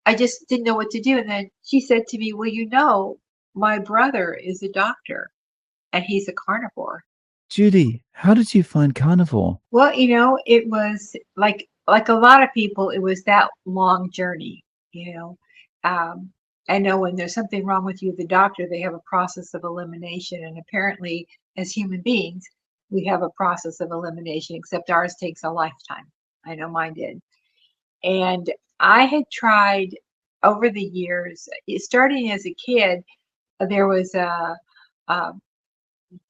I just didn't know what to do. And then she said to me, well, my brother is a doctor and he's a carnivore. Judy, how did you find Carnivore? Well, it was like a lot of people, it was that long journey, you know. Um, I know when there's something wrong with you, the doctor, they have a process of elimination. And apparently, as human beings, we have a process of elimination, except ours takes a lifetime. I know mine did. And I had tried over the years, starting as a kid, there was a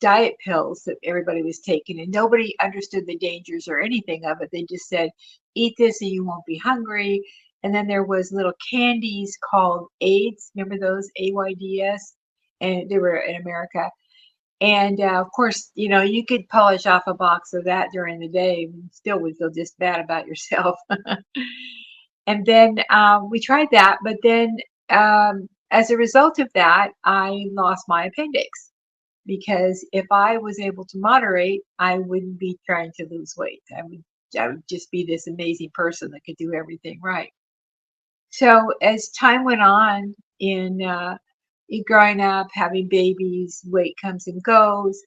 diet pills that everybody was taking, and nobody understood the dangers or anything of it. They just said, eat this and you won't be hungry. And then there was little candies called AIDS. Remember those? AYDS? And they were in America. And of course, you could polish off a box of that during the day and still would feel just bad about yourself. And then we tried that, but then as a result of that, I lost my appendix because if I was able to moderate, I wouldn't be trying to lose weight. I would just be this amazing person that could do everything right. So as time went on in growing up, having babies, weight comes and goes.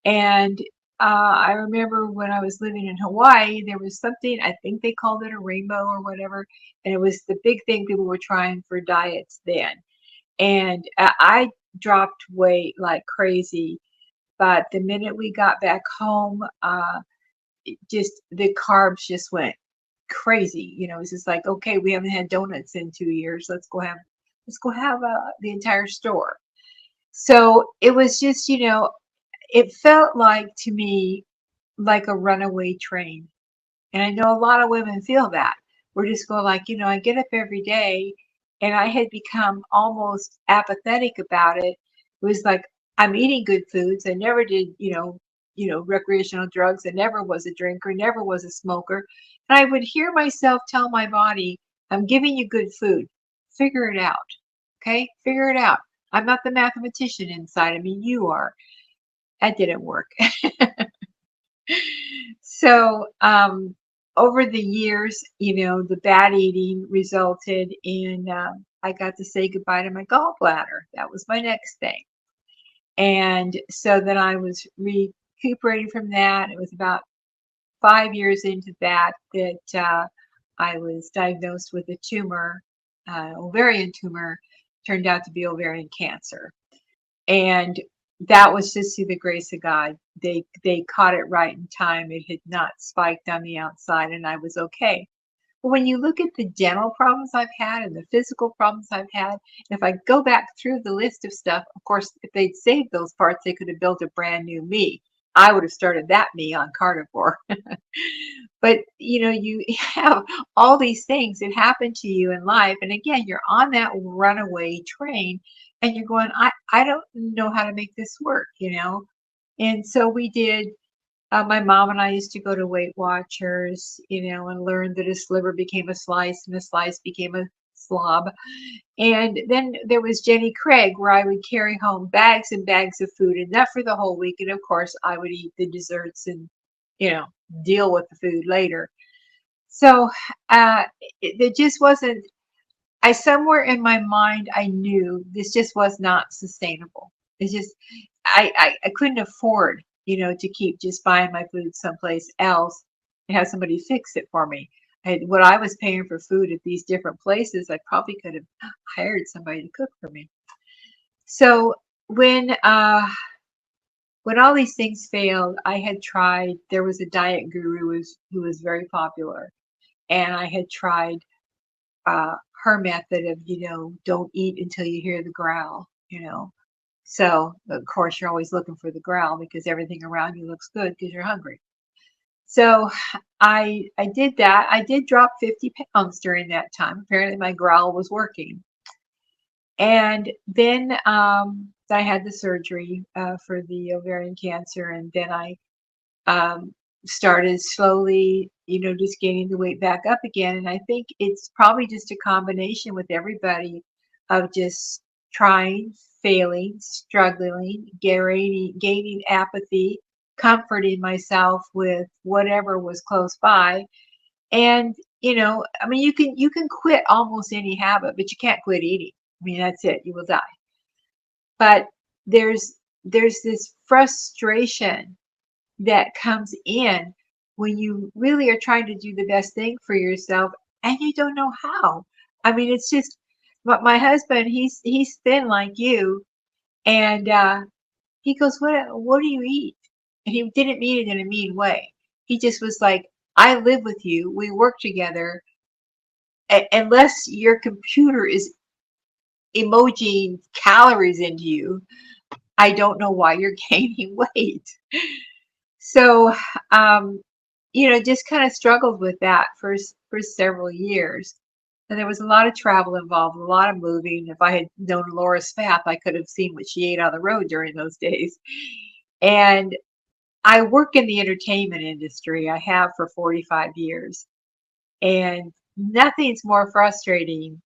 And I remember when I was living in Hawaii, there was something, I think they called it a rainbow or whatever. And it was the big thing people were trying for diets then. And I dropped weight like crazy. But the minute we got back home, just the carbs just went crazy. It was just like, okay, we haven't had donuts in 2 years. Let's go have the entire store. So it was just, it felt like to me like a runaway train. And I know a lot of women feel that. We're just going like, I get up every day and I had become almost apathetic about it. It was like I'm eating good foods. I never did, recreational drugs. I never was a drinker, never was a smoker. And I would hear myself tell my body, I'm giving you good food. Figure it out. Okay? Figure it out. I'm not the mathematician inside of me. You are. That didn't work. So, over the years, the bad eating resulted in I got to say goodbye to my gallbladder. That was my next thing. And so then I was recuperating from that. It was about 5 years into that I was diagnosed with a tumor, ovarian tumor, turned out to be ovarian cancer. And that was just through the grace of God. They caught it right in time. It had not spiked on the outside, and I was okay. But when you look at the dental problems I've had and the physical problems I've had, and if I go back through the list of stuff, of course, if they'd saved those parts, they could have built a brand new me. I would have started that me on Carnivore. But you have all these things that happen to you in life, and again, you're on that runaway train, and you're going, I don't know how to make this work. And so we did. My mom and I used to go to Weight Watchers, and learn that a sliver became a slice, and a slice became a slob. And then there was Jenny Craig, where I would carry home bags and bags of food, enough for the whole week. And of course, I would eat the desserts and, you know, deal with the food later. So uh, it just wasn't, somewhere in my mind, I knew this just was not sustainable. It's just, I couldn't afford, to keep just buying my food someplace else and have somebody fix it for me. What I was paying for food at these different places, I probably could have hired somebody to cook for me. So when uh, when all these things failed, I had tried. There was a diet guru who was very popular, and I had tried uh, her method of, don't eat until you hear the growl. So of course you're always looking for the growl because everything around you looks good because you're hungry. So I did that. I did drop 50 pounds during that time. Apparently my growl was working. And then I had the surgery for the ovarian cancer, and then I um, started slowly, just gaining the weight back up again. And I think it's probably just a combination with everybody of just trying, failing, struggling, gaining apathy, comforting myself with whatever was close by. And, I mean, you can quit almost any habit, but you can't quit eating. I mean, that's it. You will die. But there's this frustration that comes in when you really are trying to do the best thing for yourself and you don't know how. I mean, it's just my husband, he's thin like you, and he goes, what do you eat? And he didn't mean it in a mean way. He just was like, I live with you. We work together. Unless your computer is emojiing calories into you, I don't know why you're gaining weight. So, um, just kind of struggled with that for several years. And there was a lot of travel involved, a lot of moving. If I had known Laura Spath, I could have seen what she ate on the road during those days. And I work in the entertainment industry. I have for 45 years. And nothing's more frustrating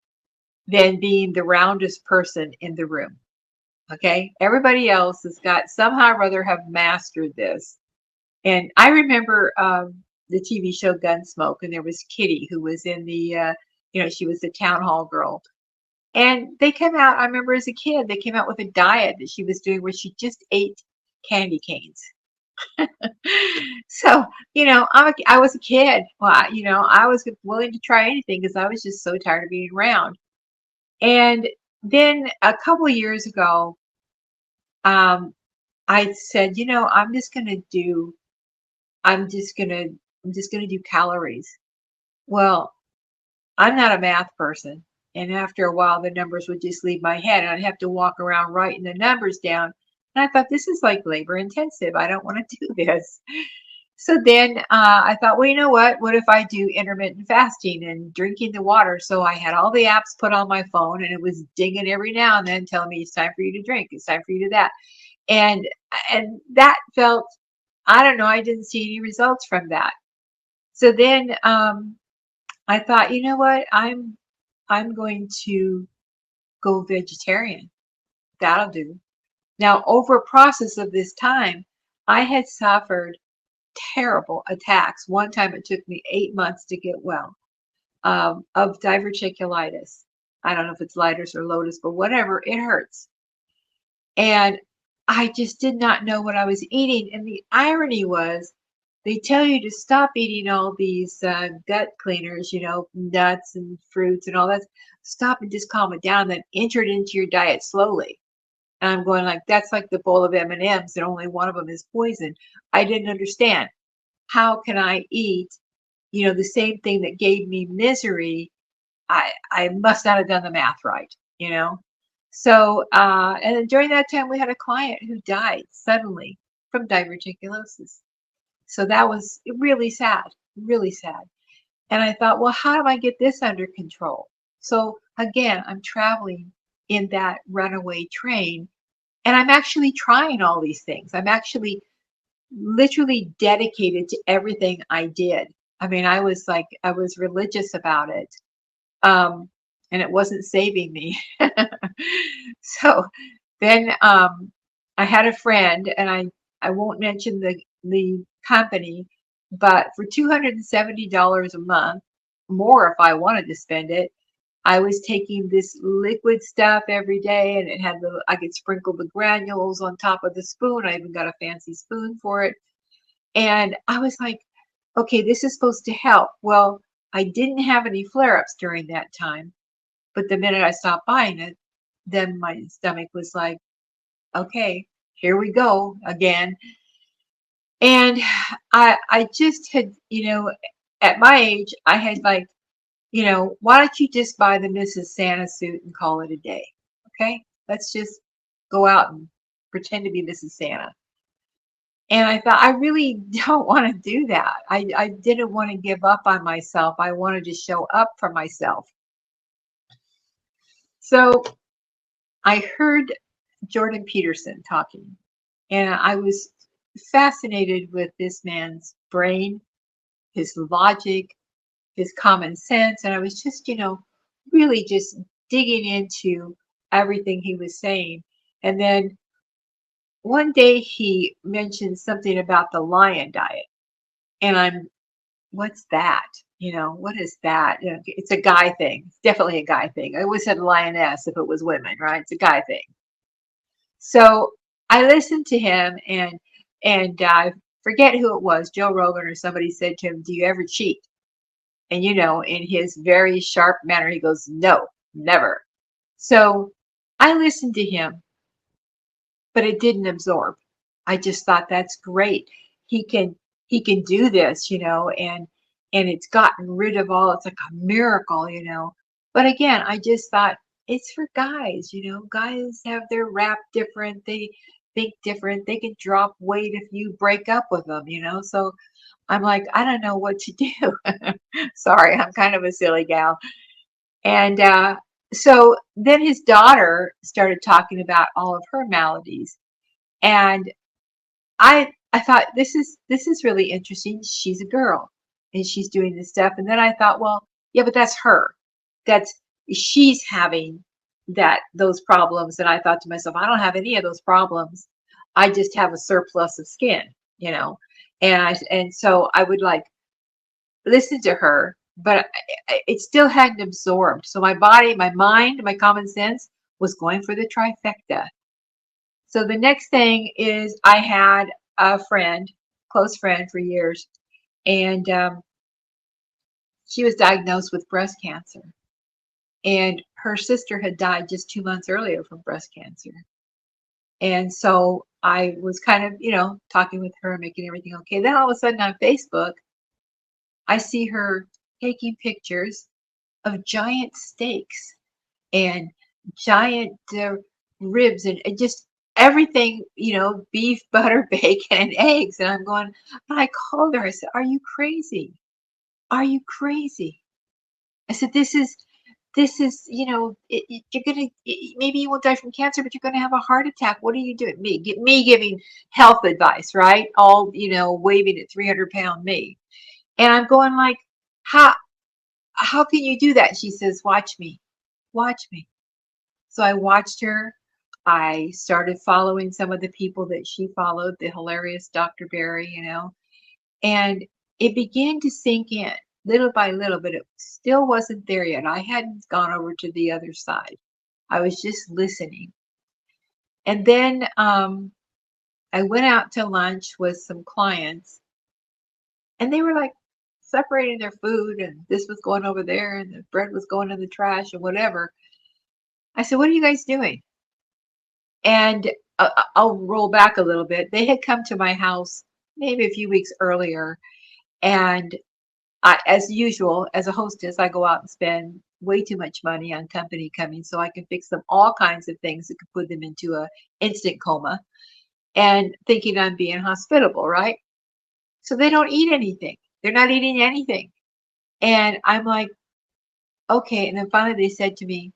than being the roundest person in the room. Okay. Everybody else has got somehow or other have mastered this. And I remember the TV show Gunsmoke, and there was Kitty who was in she was the town hall girl. And they came out, I remember as a kid, they came out with a diet that she was doing where she just ate candy canes. So, I was a kid. Well, I was willing to try anything because I was just so tired of being around. And then a couple of years ago, um, I said, I'm just gonna I'm just gonna do calories. Well, I'm not a math person, and after a while the numbers would just leave my head and I'd have to walk around writing the numbers down. And I thought this is like labor intensive. I don't want to do this. So then I thought, well, you know what? What if I do intermittent fasting and drinking the water? So I had all the apps put on my phone and it was dinging every now and then telling me it's time for you to drink. It's time for you to do that. And that felt, I don't know, I didn't see any results from that. So then I thought, you know what? I'm going to go vegetarian. That'll do. Now, over a process of this time, I had suffered terrible attacks. One time it took me 8 months to get well of diverticulitis. I don't know if it's litus or lotus, but whatever, it hurts. And I just did not know what I was eating. And the irony was, they tell you to stop eating all these gut cleaners, nuts and fruits and all that. Stop and just calm it down, then enter it into your diet slowly. And I'm going like, that's like the bowl of M&Ms and only one of them is poison. I didn't understand. How can I eat, the same thing that gave me misery? I must not have done the math right. So, and then during that time, we had a client who died suddenly from diverticulosis. So that was really sad, really sad. And I thought, well, how do I get this under control? So again, I'm traveling in that runaway train and I'm actually trying all these things. I'm actually literally dedicated to everything I did. I mean, I was religious about it. And it wasn't saving me. So then I had a friend, and I won't mention the company, but for $270 a month, more if I wanted to spend it, I was taking this liquid stuff every day, and it had I could sprinkle the granules on top of the spoon. I even got a fancy spoon for it. And I was like, okay, this is supposed to help. Well, I didn't have any flare-ups during that time, but the minute I stopped buying it, then my stomach was like, okay, here we go again. And I just had, at my age, I had like, why don't you just buy the Mrs. Santa suit and call it a day? Okay, let's just go out and pretend to be Mrs. Santa. And I thought, I really don't want to do that. I didn't want to give up on myself. I wanted to show up for myself. So I heard Jordan Peterson talking, and I was fascinated with this man's brain, his logic, his common sense. And I was just, really just digging into everything he was saying. And then one day he mentioned something about the lion diet. And what's that? What is that? It's a guy thing. It's definitely a guy thing. I always said lioness if it was women, right? It's a guy thing. So I listened to him, and I forget who it was, Joe Rogan or somebody said to him, "Do you ever cheat?" And in his very sharp manner, he goes, "No, never." So I listened to him, but it didn't absorb. I just thought that's great. He can he can do this, and it's gotten rid of all. It's like a miracle. But again, I just thought it's for guys. Guys have their rap different. They think different. They can drop weight if you break up with them. So I'm like, I don't know what to do. Sorry, I'm kind of a silly gal. And so then his daughter started talking about all of her maladies. And I thought this is really interesting. She's a girl and she's doing this stuff. And then I thought, well, yeah, but that's her. That's she's having those problems. And I thought to myself, I don't have any of those problems. I just have a surplus of skin, you know. And so I would like listen to her, but it still hadn't absorbed. So my body, my mind, my common sense was going for the trifecta. So the next thing is I had a friend, close friend for years, and she was diagnosed with breast cancer. And her sister had died just 2 months earlier from breast cancer. And so I was kind of, talking with her, making everything okay. Then all of a sudden on Facebook, I see her taking pictures of giant steaks and giant ribs and just everything, beef, butter, bacon, and eggs. And I'm going, but I called her. I said, "Are you crazy? Are you crazy?" I said, this is, you're going to, maybe you won't die from cancer, but you're going to have a heart attack. What are you doing? Me giving health advice, right? All, waving at 300-pound me. And I'm going like, how can you do that? She says, "Watch me, watch me." So I watched her. I started following some of the people that she followed, the hilarious Dr. Barry, and it began to sink in little by little, but it still wasn't there yet. I hadn't gone over to the other side. I was just listening. And then I went out to lunch with some clients, and they were like separating their food, and this was going over there, and the bread was going in the trash, and whatever. I said, "What are you guys doing?" And I'll roll back a little bit. They had come to my house maybe a few weeks earlier, and as usual, as a hostess, I go out and spend way too much money on company coming so I can fix them all kinds of things that could put them into a instant coma, and thinking I'm being hospitable, right? So they don't eat anything. They're not eating anything. And I'm like, okay. And then finally they said to me,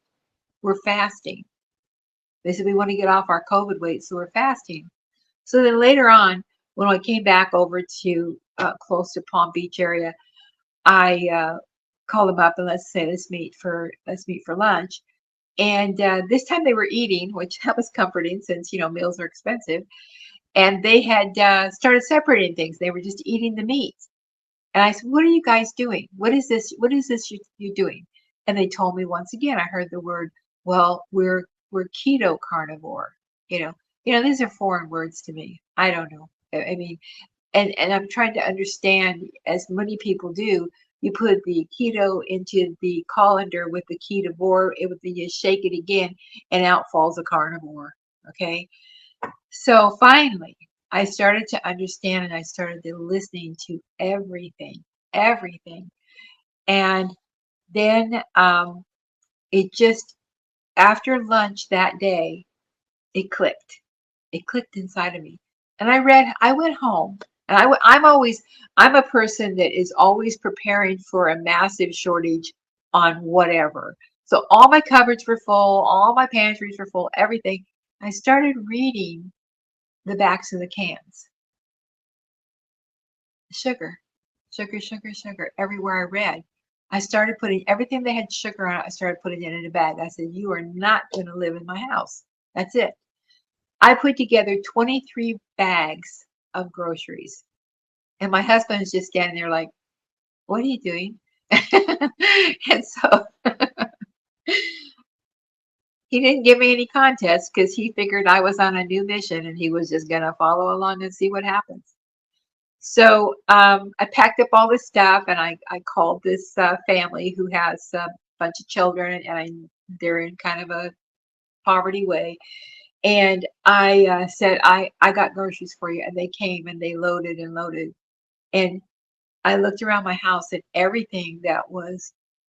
"We're fasting." They said, "We want to get off our COVID weight, so we're fasting." So then later on, when I came back over to close to Palm Beach area, I called them up and let's meet for lunch. And this time they were eating, which that was comforting since meals are expensive. And they had started separating things. They were just eating the meat. And I said, "What are you guys doing? What is this? What is this you doing?" And they told me once again. I heard the word, "Well, we're keto carnivore." You know, these are foreign words to me. I don't know. I mean, and I'm trying to understand, as many people do. You put the keto into the colander with the ketovore, you shake it again, and out falls a carnivore. Okay, so finally, I started to understand, and I started to listening to everything, everything, and then it just after lunch that day, it clicked. It clicked inside of me. And I went home, and I'm a person that is always preparing for a massive shortage on whatever. So all my cupboards were full, all my pantries were full, everything. I started reading the backs of the cans. Sugar, sugar, sugar, sugar, everywhere I read. I started putting everything that had sugar on it, I started putting it in a bag. I said, "You are not going to live in my house." That's it. I put together 23 bags of groceries. And my husband is just standing there like, "What are you doing?" And so he didn't give me any contest because he figured I was on a new mission and he was just going to follow along and see what happens. So I packed up all this stuff and I called this family who has a bunch of children and they're in kind of a poverty way. And I said, I got groceries for you. And they came and they loaded and loaded. And I looked around my house and everything that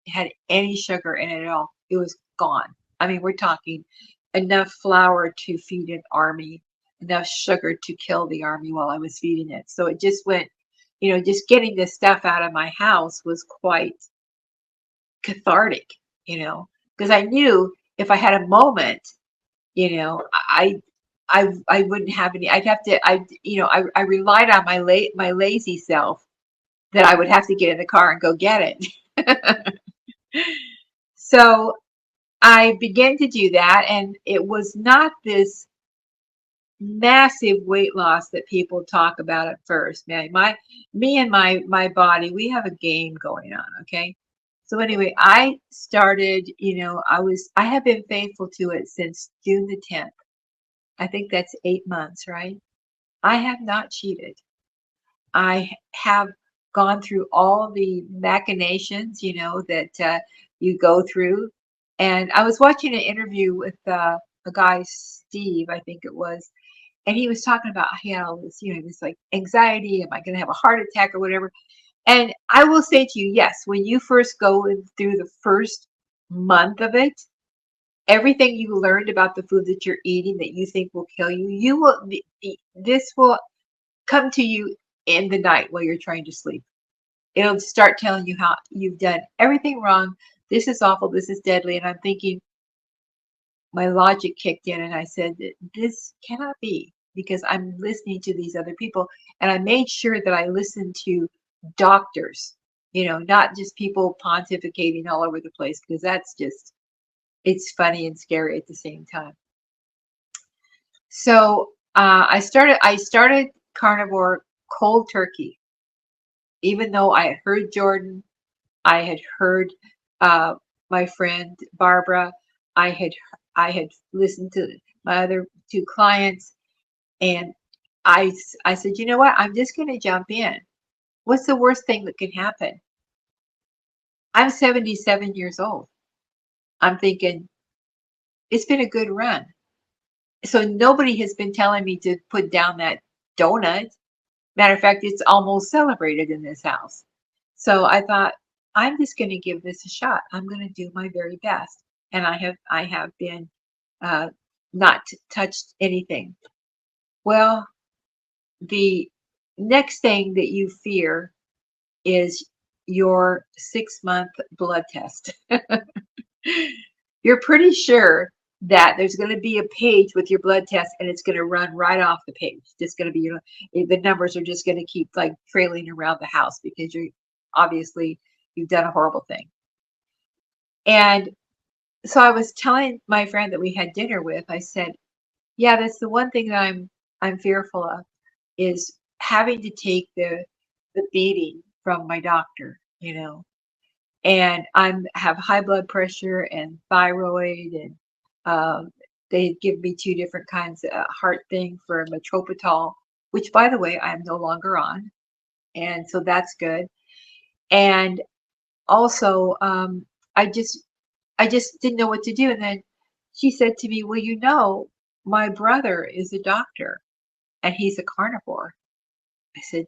had any sugar in it at all, it was gone. I mean, we're talking enough flour to feed an army, enough sugar to kill the army while I was feeding it. So it just went, just getting this stuff out of my house was quite cathartic, because I knew if I had a moment, I I wouldn't have any. I'd have to. I relied on my lazy self that I would have to get in the car and go get it. So I began to do that, and it was not this massive weight loss that people talk about at first. Man, me and my body, we have a game going on, okay? So anyway, I started, I have been faithful to it since June the 10th. I think that's 8 months, right? I have not cheated. I have gone through all the machinations, that you go through. And I was watching an interview with a guy, Steve, I think it was, and he was talking about he had all this, this like anxiety. Am I going to have a heart attack or whatever? And I will say to you, yes, when you first go through the first month of it, everything you learned about the food that you're eating that you think will kill you, this will come to you in the night while you're trying to sleep. It'll start telling you how you've done everything wrong. This is awful. This is deadly. And I'm thinking, my logic kicked in and I said, this cannot be because I'm listening to these other people. And I made sure that I listened to doctors, not just people pontificating all over the place, because it's funny and scary at the same time. So I started carnivore cold turkey. Even though I had heard Jordan, I had heard my friend Barbara, I had listened to my other two clients, and I said, you know what? I'm just going to jump in. What's the worst thing that can happen? I'm 77 years old. I'm thinking it's been a good run. So nobody has been telling me to put down that donut. Matter of fact, it's almost celebrated in this house. So I thought, I'm just going to give this a shot. I'm going to do my very best. And I have been not touched anything. Well, the next thing that you fear is your 6-month blood test. You're pretty sure that there's going to be a page with your blood test and it's going to run right off the page. Just going to be, the numbers are just going to keep like trailing around the house because you've done a horrible thing. And so I was telling my friend that we had dinner with, I said, yeah, that's the one thing that I'm fearful of is having to take the beating from my doctor, and have high blood pressure and thyroid, and they give me 2 different kinds of heart thing for metropitol, which by the way, I'm no longer on. And so that's good. And also, I just didn't know what to do. And then she said to me, well, my brother is a doctor and he's a carnivore. I said,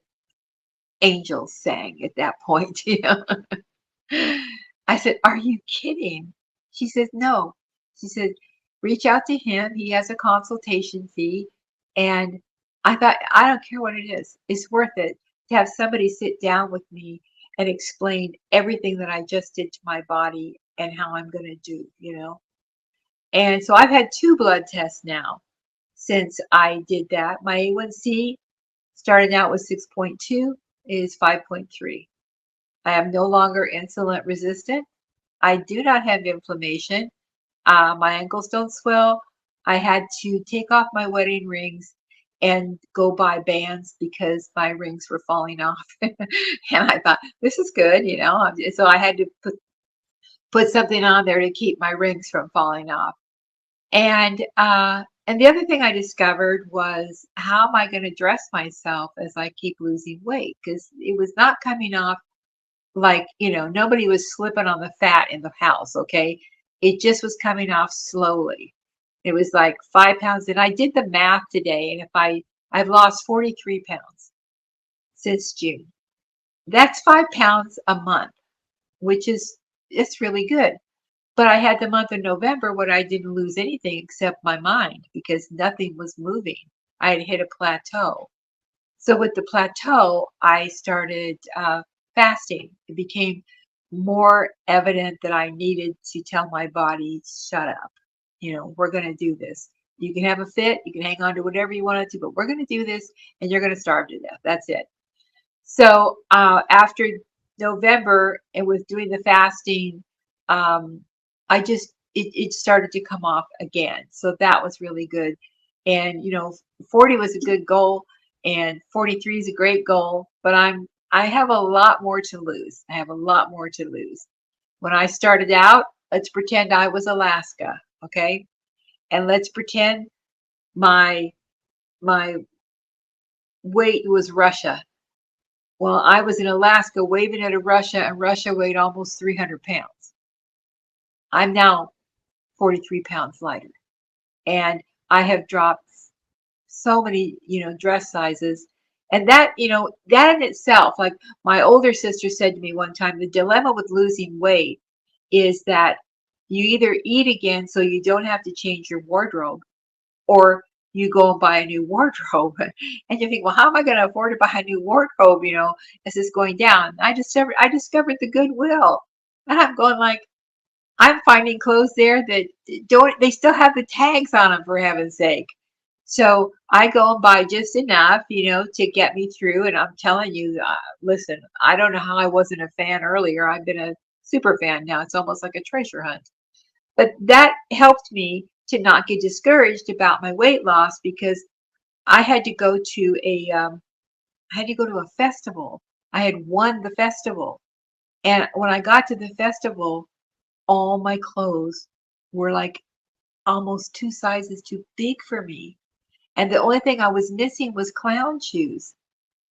angels sang at that point, I said, are you kidding? She says, no. She said, reach out to him. He has a consultation fee. And I thought, I don't care what it is. It's worth it to have somebody sit down with me and explain everything that I just did to my body and how I'm going to do, And so I've had 2 blood tests now since I did that. My A1C started out with 6.2, is 5.3. I am no longer insulin resistant. I do not have inflammation. My ankles don't swell. I had to take off my wedding rings and go buy bands because my rings were falling off. And I thought, this is good, you know. So I had to put something on there to keep my rings from falling off. And the other thing I discovered was, how am I going to dress myself as I keep losing weight? Because it was not coming off like, nobody was slipping on the fat in the house, okay? It just was coming off slowly. It was like 5 pounds. And I did the math today, and I've lost 43 pounds since June. That's 5 pounds a month, which is, it's really good. But I had the month of November when I didn't lose anything except my mind because nothing was moving. I had hit a plateau. So with the plateau, I started fasting. It became more evident that I needed to tell my body, shut up. We're going to do this. You can have a fit. You can hang on to whatever you want to, but we're going to do this, and you're going to starve to death. That's it. So after November and with doing the fasting, I just it started to come off again. So that was really good. And 40 was a good goal, and 43 is a great goal, but I have a lot more to lose. I have a lot more to lose. When I started out, let's pretend I was Alaska, okay? And let's pretend my my weight was Russia. Well, I was in Alaska waving at Russia, and Russia weighed almost 300 pounds. I'm now 43 pounds lighter. And I have dropped so many, dress sizes. And that in itself, like my older sister said to me one time, the dilemma with losing weight is that you either eat again so you don't have to change your wardrobe, or you go and buy a new wardrobe. And you think, well, how am I going to afford to buy a new wardrobe, as it's going down? I discovered the Goodwill. And I'm going like, I'm finding clothes there that they still have the tags on them, for heaven's sake. So I go and buy just enough, to get me through. And I'm telling you, listen, I don't know how I wasn't a fan earlier. I've been a super fan now. It's almost like a treasure hunt. But that helped me to not get discouraged about my weight loss, because I had to go to a festival. I had won the festival. And when I got to the festival, all my clothes were like almost 2 sizes too big for me. And the only thing I was missing was clown shoes.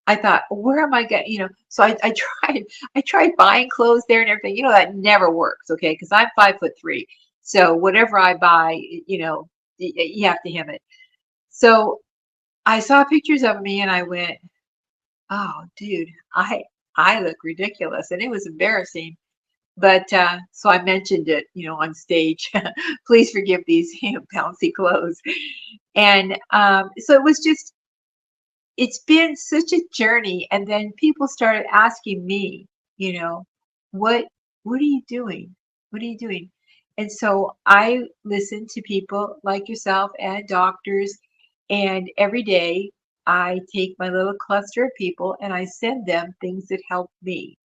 I thought, where am I getting, so I tried buying clothes there and everything. That never works, okay? Because I'm 5'3". So whatever I buy, you have to hem it. So I saw pictures of me and I went, oh, dude, I look ridiculous. And it was embarrassing. But so I mentioned it, on stage. Please forgive these bouncy clothes. And so it's been such a journey. And then people started asking me, what what are you doing? What are you doing? And so I listen to people like yourself and doctors, and every day I take my little cluster of people and I send them things that help me.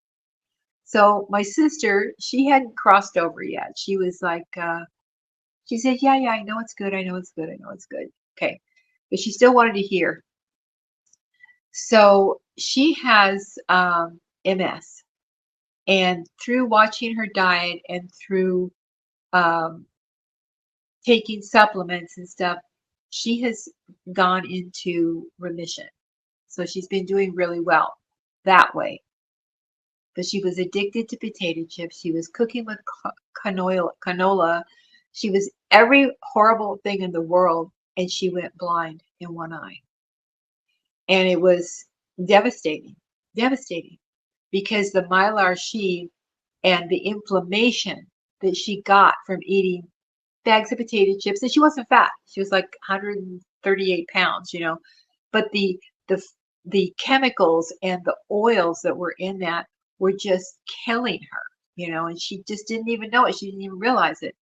So my sister, she hadn't crossed over yet. She was like, she said, yeah, yeah, I know it's good. I know it's good. I know it's good. Okay. But she still wanted to hear. So she has MS. And through watching her diet and through um, taking supplements and stuff, she has gone into remission. So she's been doing really well that way. But she was addicted to potato chips. She was cooking with canola. She was every horrible thing in the world, and she went blind in one eye. And it was devastating, devastating, because the mylar sheath and the inflammation that she got from eating bags of potato chips, and she wasn't fat. She was like 138 pounds, but the the chemicals and the oils that were in that were just killing her, and she just didn't even know it. She didn't even realize it.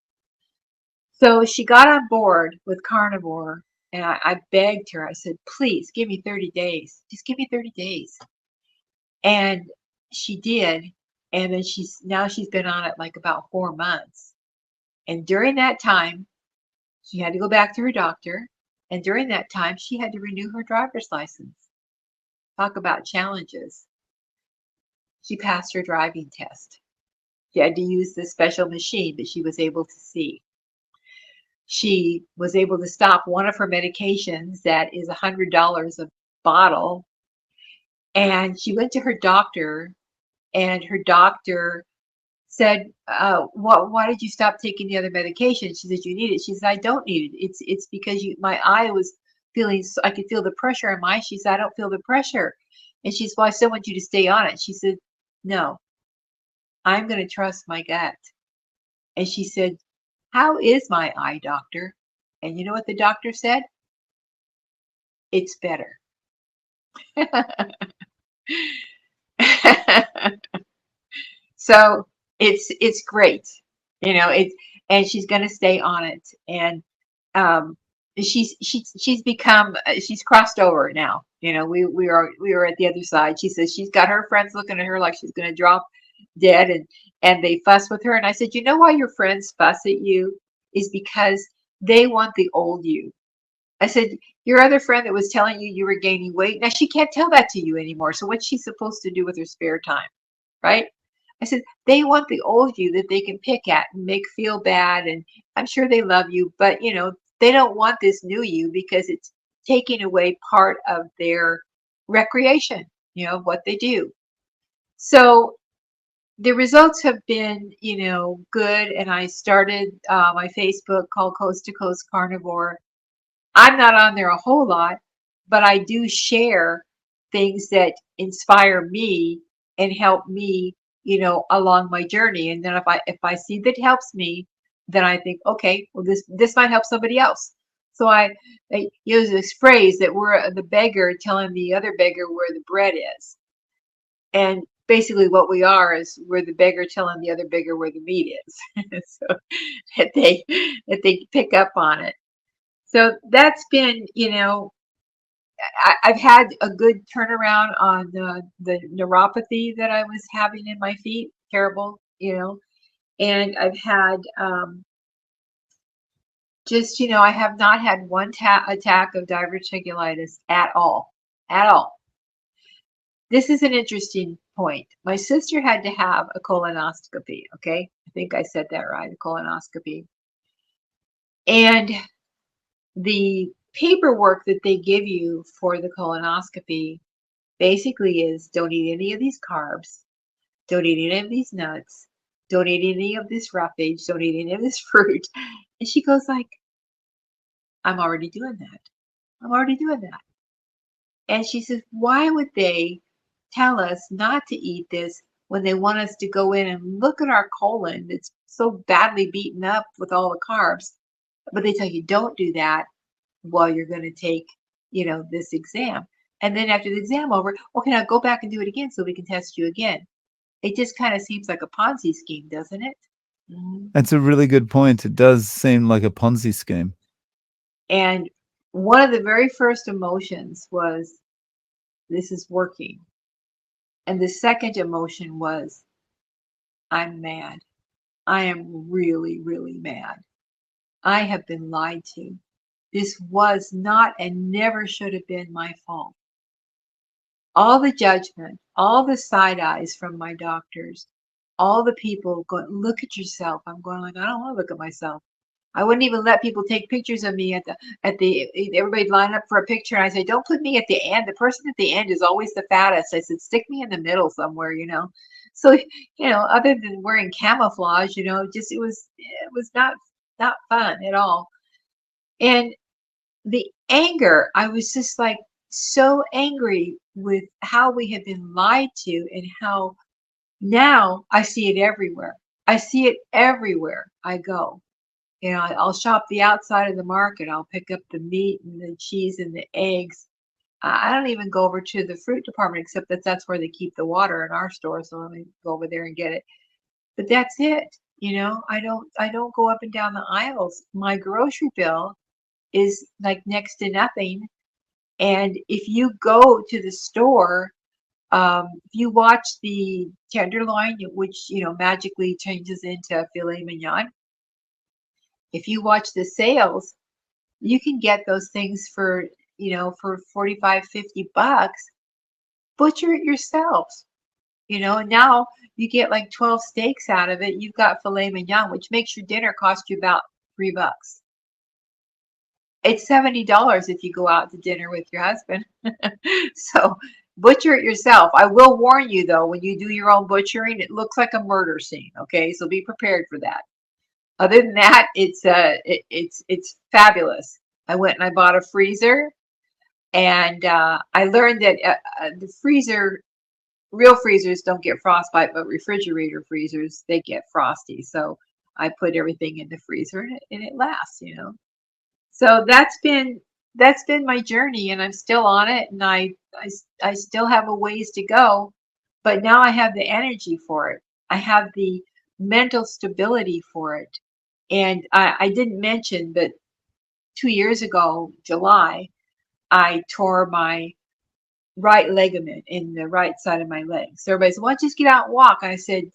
So she got on board with Carnivore, and I begged her. I said, please give me 30 days. Just give me 30 days. And she did. And then she's been on it like about 4 months. And during that time, she had to go back to her doctor. And during that time, she had to renew her driver's license. Talk about challenges. She passed her driving test. She had to use this special machine that she was able to see. She was able to stop one of her medications that is $100 a bottle. And she went to her doctor, and her doctor said, why did you stop taking the other medication? She said, you need it. She said, I don't need it. It's because my eye was feeling, I could feel the pressure in my eye. She said, I don't feel the pressure. And she said, well, I still want you to stay on it. She said, no, I'm going to trust my gut. And she said, how is my eye, doctor? And you know what the doctor said? It's better. So it's great, it's and she's going to stay on it, and um, she's become she's crossed over now. We are at the other side. She says she's got her friends looking at her like she's going to drop dead, and they fuss with her. And I said, you know why your friends fuss at you is because they want the old you. I said, your other friend that was telling you you were gaining weight, now she can't tell that to you anymore. So what's she supposed to do with her spare time, right? I said, they want the old you that they can pick at and make feel bad. And I'm sure they love you, but they don't want this new you because it's taking away part of their recreation, what they do. So the results have been, good. And I started my Facebook called Coast to Coast Carnivore. I'm not on there a whole lot, but I do share things that inspire me and help me, along my journey. And then if I see that helps me, then I think, okay, well this might help somebody else. So I use this phrase that we're the beggar telling the other beggar where the bread is. And basically what we are is we're the beggar telling the other beggar where the meat is. So that they pick up on it. So that's been, I've had a good turnaround on the neuropathy that I was having in my feet, terrible, and I've had just, I have not had one attack of diverticulitis at all, at all. This is an interesting point. My sister had to have a colonoscopy, okay? I think I said that right, a colonoscopy. And the paperwork that they give you for the colonoscopy basically is don't eat any of these carbs, don't eat any of these nuts, don't eat any of this roughage, don't eat any of this fruit. And she goes like, I'm already doing that. I'm already doing that. And she says, why would they tell us not to eat this when they want us to go in and look at our colon that's so badly beaten up with all the carbs? But they tell you don't do that while you're going to take, this exam. And then after the exam over, okay, now go back and do it again so we can test you again. It just kind of seems like a Ponzi scheme, doesn't it? Mhm. That's a really good point. It does seem like a Ponzi scheme. And one of the very first emotions was, this is working. And the second emotion was, I'm mad. I am really, really mad. I have been lied to. This was not and never should have been my fault. All the judgment, all the side eyes from my doctors, all the people going, look at yourself. I'm going like, I don't want to look at myself. I wouldn't even let people take pictures of me at the everybody line up for a picture. And I say, don't put me at the end. The person at the end is always the fattest. I said, stick me in the middle somewhere, So, other than wearing camouflage, just it was not fun at all. And the anger, I was just like so angry with how we have been lied to and how now I see it everywhere. I see it everywhere I go. I'll shop the outside of the market. I'll pick up the meat and the cheese and the eggs. I don't even go over to the fruit department, except that's where they keep the water in our store. So let me go over there and get it. But that's it. I don't go up and down the aisles. My grocery bill is like next to nothing. And if you go to the store, if you watch the tenderloin, which magically changes into filet mignon, if you watch the sales, You can get those things for, for 45, $50. Butcher it yourselves, and now you get like 12 steaks out of it. You've got filet mignon, which makes your dinner cost you about $3. It's $70 if you go out to dinner with your husband. So butcher it yourself. I will warn you though, when you do your own butchering, it looks like a murder scene. Okay, so be prepared for that. Other than that, it's fabulous. I went and I bought a freezer, and I learned that the freezer, real freezers don't get frostbite, but refrigerator freezers, they get frosty. So I put everything in the freezer, and it lasts. So that's been my journey, and I'm still on it, and I still have a ways to go, but now I have the energy for it. I have the mental stability for it. And I didn't mention that 2 years ago, July, I tore my right ligament in the right side of my leg. So everybody said, "Well, just get out and walk." And I said,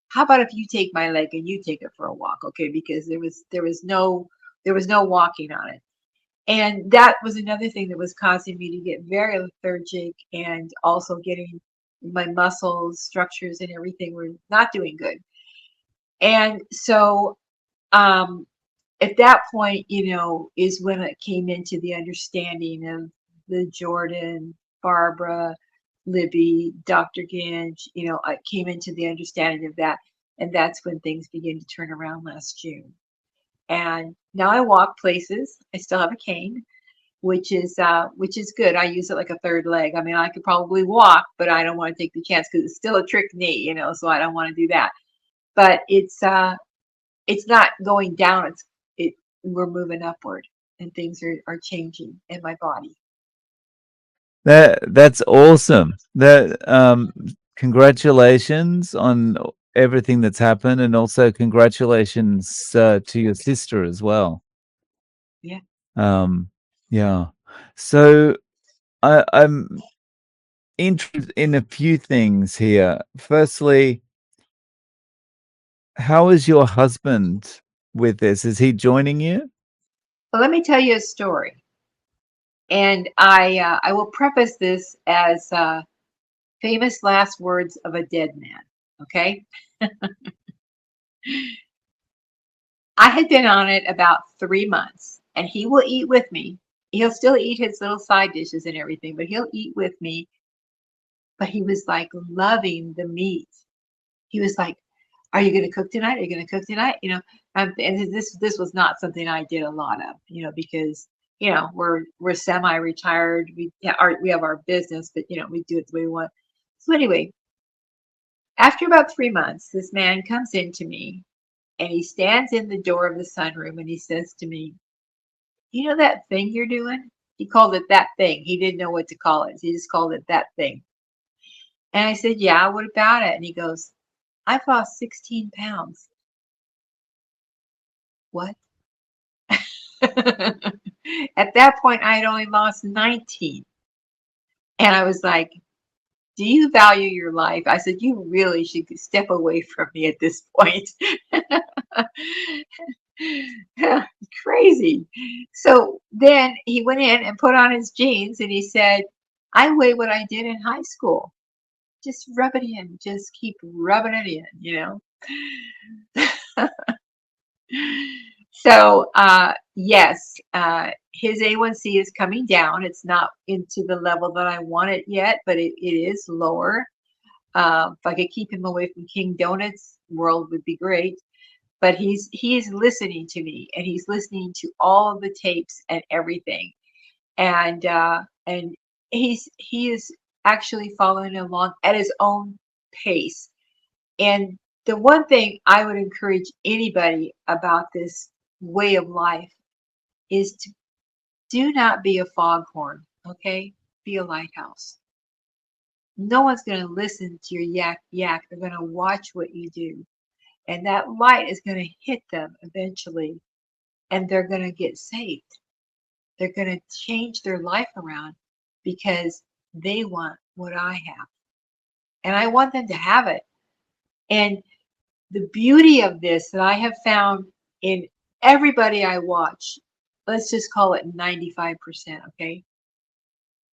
"How about if you take my leg and you take it for a walk, okay?" Because there was no walking on it. And that was another thing that was causing me to get very lethargic, and also getting my muscles, structures, and everything were not doing good. And so um, at that point, is when it came into the understanding of the Jordan, Barbara, Libby, Dr. Ginge, I came into the understanding of that. And that's when things began to turn around last June. And now I walk places. I still have a cane, which is good. I use it like a third leg. I mean, I could probably walk, but I don't want to take the chance because it's still a trick knee, so I don't want to do that. But it's not going down. We're moving upward, and things are changing in my body. That's awesome. Congratulations on everything that's happened, and also congratulations to your sister as well. Yeah. Um, yeah. So I'm interested in a few things here. Firstly, how is your husband with this? Is he joining you? Well, let me tell you a story, and I will preface this as famous last words of a dead man. Okay. I had been on it about 3 months, and he will eat with me. He'll still eat his little side dishes and everything, but he'll eat with me. But he was like loving the meat. He was like, "Are you going to cook tonight? Are you going to cook tonight?" And this was not something I did a lot of, because we're semi-retired. We have our business, but we do it the way we want. So anyway, after about 3 months, this man comes into me, and he stands in the door of the sunroom, and he says to me, "You know that thing you're doing?" He called it that thing. He didn't know what to call it. He just called it that thing. And I said, "Yeah, what about it?" And he goes, "I've lost 16 pounds. What? At that point, I had only lost 19. And I was like, "Do you value your life?" I said, "You really should step away from me at this point." Crazy. So then he went in and put on his jeans, and he said, "I weigh what I did in high school. Just rub it in. Just keep rubbing it in." So, yes, his A1C is coming down. It's not into the level that I want it yet, but it is lower. If I could keep him away from King Donuts, world would be great. But he's listening to me, and he's listening to all of the tapes and everything, and he is actually following along at his own pace. And the one thing I would encourage anybody about this way of life is to do not be a foghorn, okay? Be a lighthouse. No one's going to listen to your yak yak. They're going to watch what you do. And that light is going to hit them eventually, and they're going to get saved. They're going to change their life around because they want what I have. And I want them to have it. And the beauty of this that I have found in everybody I watch, let's just call it 95%, okay?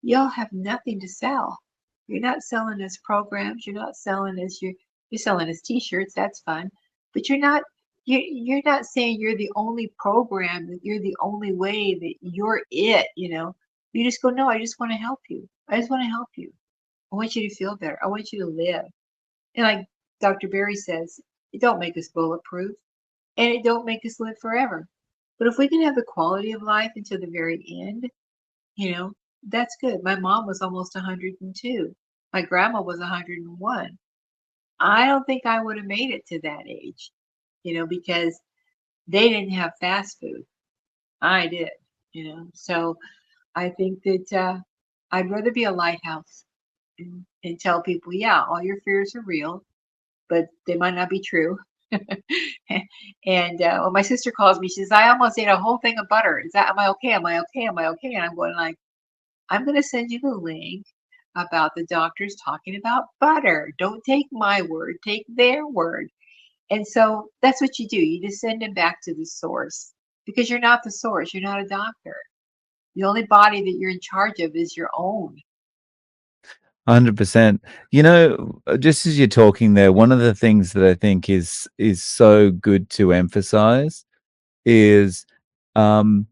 Y'all have nothing to sell. You're not selling us programs. You're not selling us you're selling us t-shirts. That's fun. But you're not saying you're the only program, that you're the only way, that you're it. You just go, no, I just want to help you. I just want to help you. I want you to feel better. I want you to live. And like Dr. Barry says, it don't make us bulletproof and it don't make us live forever. But if we can have the quality of life until the very end, you know, that's good. My mom was almost 102. My grandma was 101. I don't think I would have made it to that age, because they didn't have fast food. I did. So I think that I'd rather be a lighthouse and tell people, yeah, all your fears are real, but they might not be true. And when my sister calls me, she says, I almost ate a whole thing of butter. Am I okay? Am I okay? Am I okay? And I'm going like, I'm going to send you the link about the doctors talking about butter. Don't take my word, take their word. And so that's what you do. You just send them back to the source because you're not the source. You're not a doctor. The only body that you're in charge of is your own. 100%. Just as you're talking there, one of the things that I think is so good to emphasize is, um,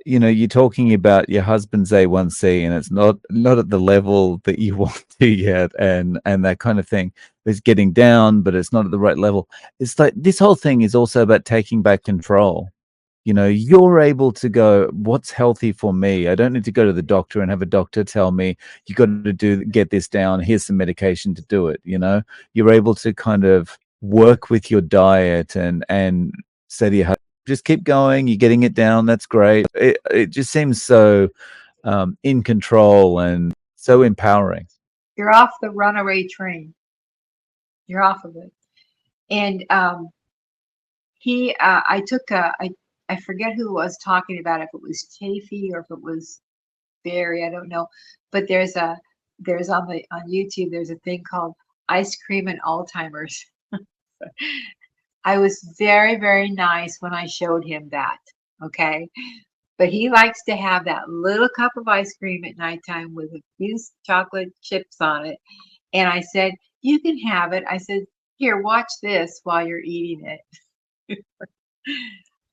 you're talking about your husband's A1C, and it's not at the level that you want to yet, and that kind of thing. It's getting down, but it's not at the right level. It's like this whole thing is also about taking back control. You're able to go, what's healthy for me? I don't need to go to the doctor and have a doctor tell me you got to get this down. Here's some medication to do it. You're able to kind of work with your diet and say to your husband, just keep going. You're getting it down. That's great. It just seems so in control and so empowering. You're off the runaway train. You're off of it. And I forget who was talking about it, if it was Chafee or if it was Barry, I don't know. But there's on YouTube, there's a thing called ice cream and Alzheimer's. I was very, very nice when I showed him that. Okay. But he likes to have that little cup of ice cream at nighttime with a few chocolate chips on it. And I said, you can have it. I said, here, watch this while you're eating it.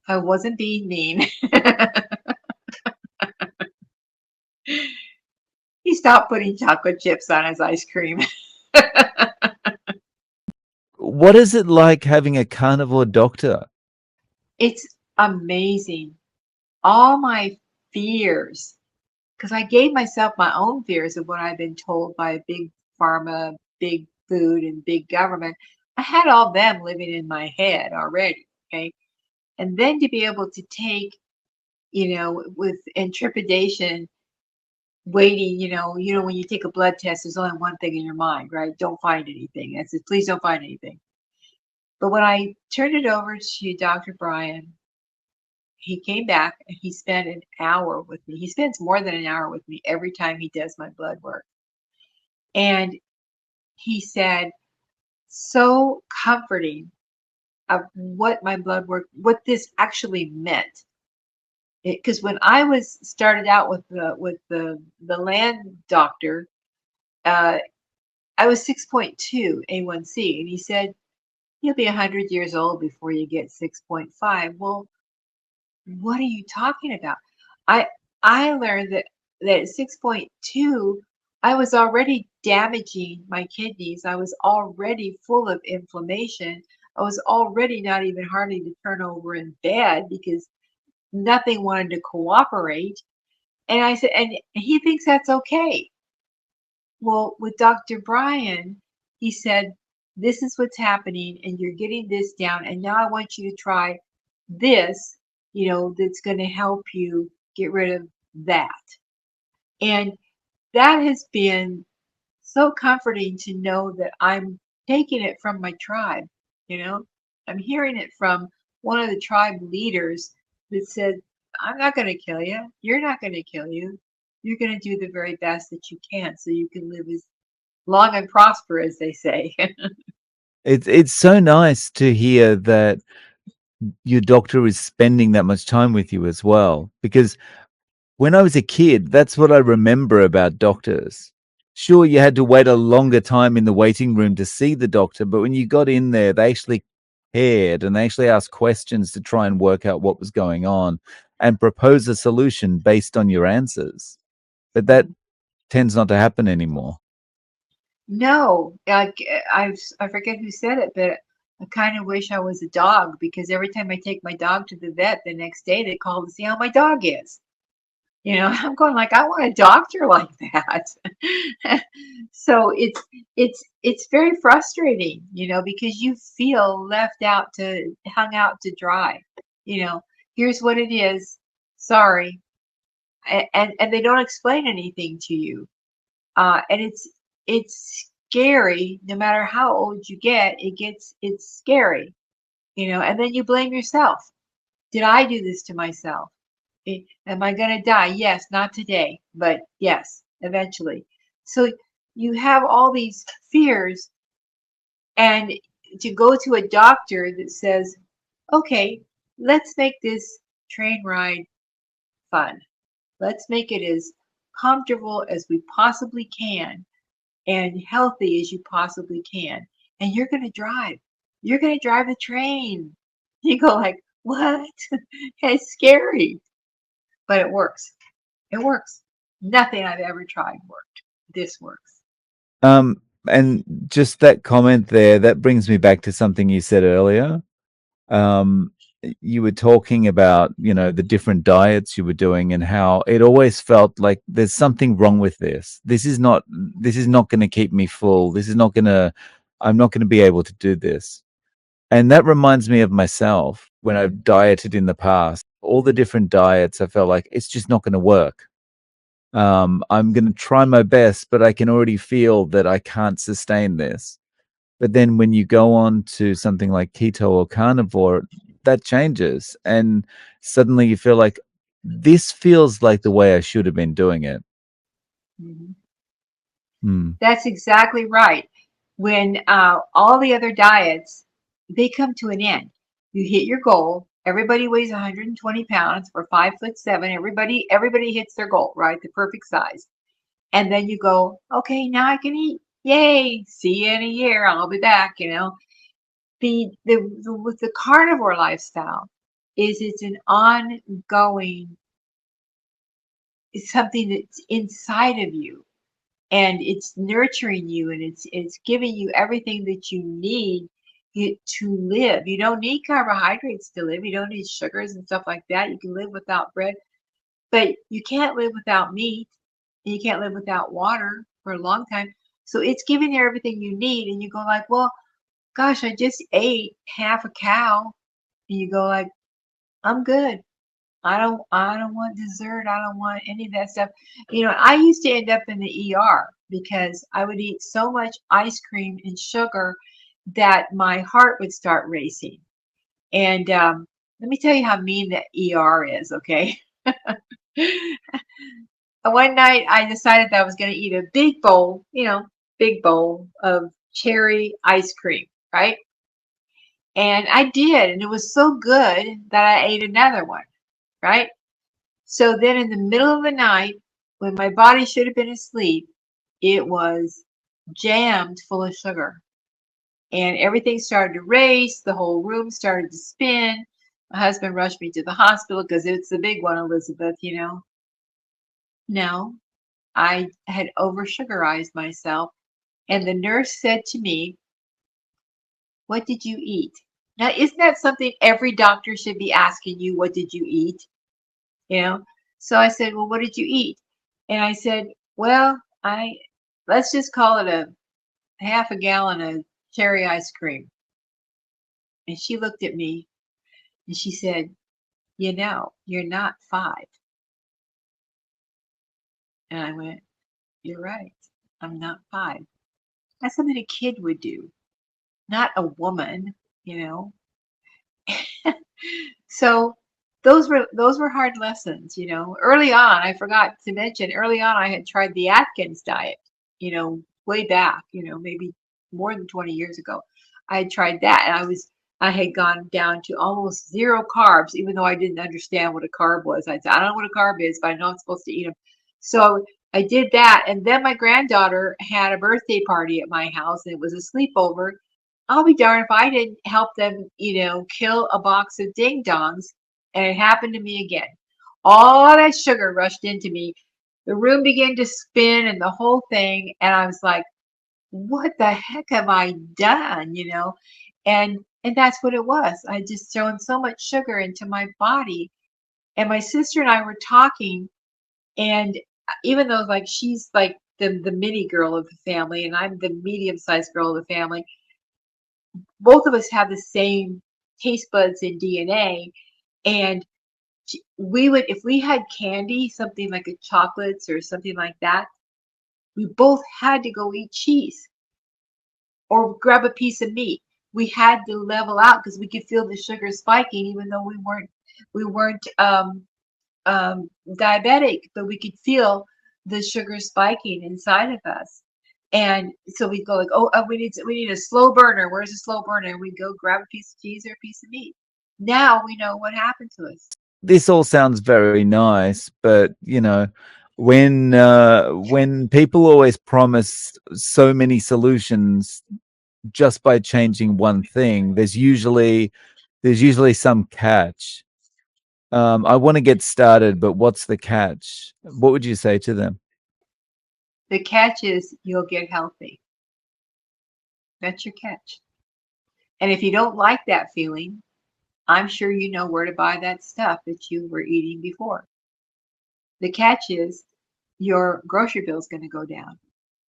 I wasn't being mean. He stopped putting chocolate chips on his ice cream. What is it like having a carnivore doctor? It's amazing. All my fears, because I gave myself my own fears of what I've been told by big pharma, big food, and big government. I had all them living in my head already. Okay. And then to be able to take, with intrepidation, waiting, when you take a blood test, there's only one thing in your mind, right? Don't find anything. I said, please don't find anything. But when I turned it over to Dr. Brian, he came back and he spent an hour with me. He spends more than an hour with me every time he does my blood work. And he said, so comforting of what my blood work, what this actually meant. Because when I was started out with the land doctor, I was 6.2 A1C, and he said you'll be 100 years old before you get 6.5. Well, what are you talking about? I I learned that at 6.2, I was already damaging my kidneys. I was already full of inflammation. I was already not even hardly to turn over in bed because nothing wanted to cooperate. And I said, and he thinks that's okay. Well, with Dr. Brian, he said, this is what's happening, and you're getting this down. And now I want you to try this, that's going to help you get rid of that. And that has been so comforting to know that I'm taking it from my tribe, you know. I'm hearing it from one of the tribe leaders that said, I'm not going to kill you. You're not going to kill you. You're going to do the very best that you can so you can live as long and prosper, as they say. It's so nice to hear that your doctor is spending that much time with you as well. Because when I was a kid, that's what I remember about doctors. Sure, you had to wait a longer time in the waiting room to see the doctor, but when you got in there, they actually cared and they actually asked questions to try and work out what was going on and propose a solution based on your answers. But that tends not to happen anymore. No, I forget who said it, but I kind of wish I was a dog because every time I take my dog to the vet the next day, they call to see how my dog is. I'm going like, I want a doctor like that. So it's very frustrating, because you feel left out to hung out to dry. You know, here's what it is. Sorry. And they don't explain anything to you. And it's scary no matter how old you get, it's scary, and then you blame yourself. Did I do this to myself? Am I going to die? Yes, not today, but yes, eventually. So you have all these fears, and to go to a doctor that says, okay, let's make this train ride fun. Let's make it as comfortable as we possibly can and healthy as you possibly can. And you're going to drive. You're going to drive the train. You go like, what? It's scary, but it works. It works. Nothing I've ever tried worked. This works. And just that comment there, that brings me back to something you said earlier. Um, you were talking about, the different diets you were doing and how it always felt like there's something wrong with this. This is not going to keep me full. I'm not going to be able to do this. And that reminds me of myself when I've dieted in the past. All the different diets, I felt like it's just not going to work. I'm going to try my best, but I can already feel that I can't sustain this. But then when you go on to something like keto or carnivore, that changes. And suddenly you feel like this feels like the way I should have been doing it. Mhm. Hmm. That's exactly right. When all the other diets, they come to an end. You hit your goal. Everybody weighs 120 pounds or 5'7". Everybody hits their goal, right? The perfect size. And then you go, okay, now I can eat. Yay! See you in a year. I'll be back. With the carnivore lifestyle is it's an ongoing, it's something that's inside of you, and it's nurturing you, and it's giving you everything that you need to live. You don't need carbohydrates to live. You don't need sugars and stuff like that. You can live without bread, but you can't live without meat, and you can't live without water for a long time. So it's giving you everything you need, and you go like, well, gosh, I just ate half a cow, and you go like, I'm good. I don't want dessert. I don't want any of that stuff. I used to end up in the ER because I would eat so much ice cream and sugar that my heart would start racing. And let me tell you how mean the ER is, okay? One night I decided that I was going to eat a big bowl of cherry ice cream, right? And I did, and it was so good that I ate another one, right? So then in the middle of the night, when my body should have been asleep, it was jammed full of sugar. And everything started to race. The whole room started to spin. My husband rushed me to the hospital because it's the big one, Elizabeth. No, I had oversugarized myself. And the nurse said to me, what did you eat? Now, isn't that something every doctor should be asking you? What did you eat? you know. So I said, well, what did you eat? And I said, well, let's just call it a half a gallon of cherry ice cream. And she looked at me and she said, you're not 5. And I went, you're right. I'm not 5. That's something a kid would do, not a woman, you know. So those were hard lessons. Early on, I forgot to mention, early on I had tried the Atkins diet, way back, maybe more than 20 years ago. I had tried that, and I had gone down to almost zero carbs, even though I didn't understand what a carb was. I said, I don't know what a carb is, but I know I'm supposed to eat them. So I did that. And then my granddaughter had a birthday party at my house, and it was a sleepover. I'll be darned if I didn't help them, kill a box of ding dongs. And it happened to me again. All that sugar rushed into me. The room began to spin and the whole thing. And I was like, what the heck have I done? And that's what it was. I just thrown so much sugar into my body. And my sister and I were talking, and even though like she's like the mini girl of the family and I'm the medium sized girl of the family, both of us have the same taste buds and DNA. And we would, if we had candy, something like a chocolates or something like that, we both had to go eat cheese or grab a piece of meat. We had to level out because we could feel the sugar spiking, even though we weren't diabetic, but we could feel the sugar spiking inside of us. And so we'd go like, oh, we need a slow burner. Where's the slow burner? And we'd go grab a piece of cheese or a piece of meat. Now we know what happened to us. This all sounds very nice, but when people always promise so many solutions just by changing one thing, there's usually some catch. I want to get started, but what's the catch? What would you say to them? The catch is you'll get healthy. That's your catch. And if you don't like that feeling, I'm sure you know where to buy that stuff that you were eating before. The catch is your grocery bill is going to go down.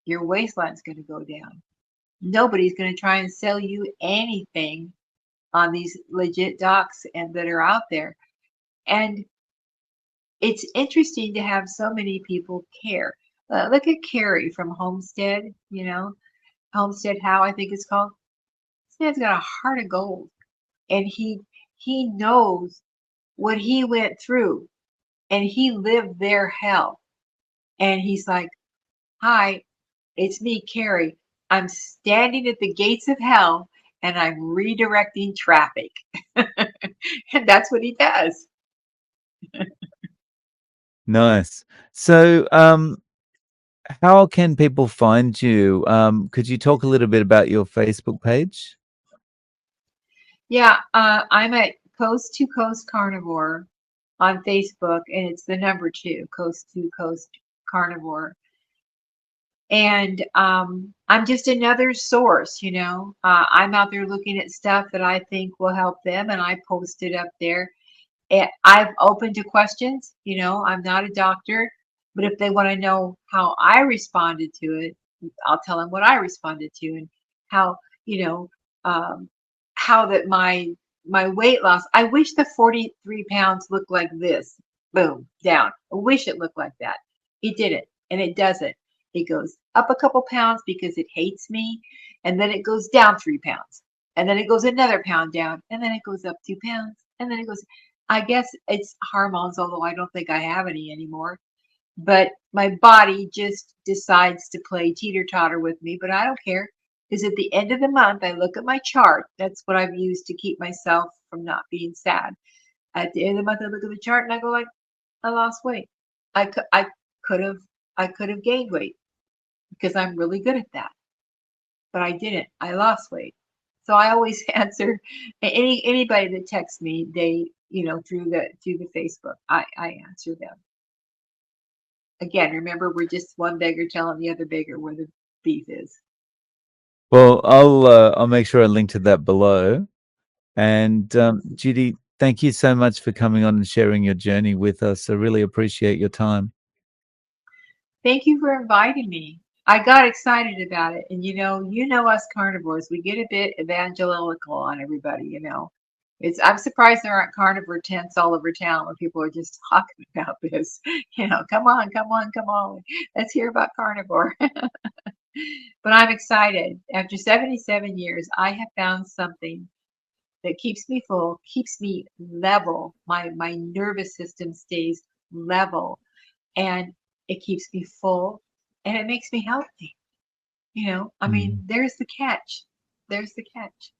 Your waistline's going to go down. Nobody's going to try and sell you anything on these legit docs and that are out there. And it's interesting to have so many people care. Look at Carrie from Homestead, Homestead How I think it's called. This man's got a heart of gold, and he knows what he went through, and he lived their hell. And he's like, "Hi, it's me, Carrie. I'm standing at the gates of hell, and I'm redirecting traffic." And that's what he does. Nice. So, how can people find you? Could you talk a little bit about your Facebook page? Yeah, I'm at Coast to Coast Carnivore on Facebook, and it's the number two, Coast to Coast Carnivore. And I'm just another source, I'm out there looking at stuff that I think will help them, and I post it up there. I'm open to questions. I'm not a doctor, but if they want to know how I responded to it, I'll tell them what I responded to and how, you know, um, how that my weight loss. I wish the 43 pounds looked like this. Boom, down. I wish it looked like that. It didn't, and it doesn't. It goes up a couple pounds because it hates me, and then it goes down 3 pounds, and then it goes another pound down, and then it goes up 2 pounds, and then it goes. I guess it's hormones, although I don't think I have any anymore. But my body just decides to play teeter totter with me, but I don't care because at the end of the month, I look at my chart. That's what I've used to keep myself from not being sad. At the end of the month, I look at the chart and I go like, I lost weight. I could have, I could have gained weight because I'm really good at that, but I didn't. I lost weight. So I always answer anybody that texts me. They, through the Facebook, I answer them. Again, remember, we're just one beggar telling the other beggar where the beef is. Well, I'll make sure I link to that below. And Judy, thank you so much for coming on and sharing your journey with us. I really appreciate your time. Thank you for inviting me. I got excited about it, and you know us carnivores, we get a bit evangelical on everybody. I'm surprised there aren't carnivore tents all over town where people are just talking about this. Come on, come on, come on. Let's hear about carnivore. But I'm excited. After 77 years, I have found something that keeps me full, keeps me level. My nervous system stays level, and it keeps me full, and it makes me healthy. I mean, Mm. there's the catch. There's the catch.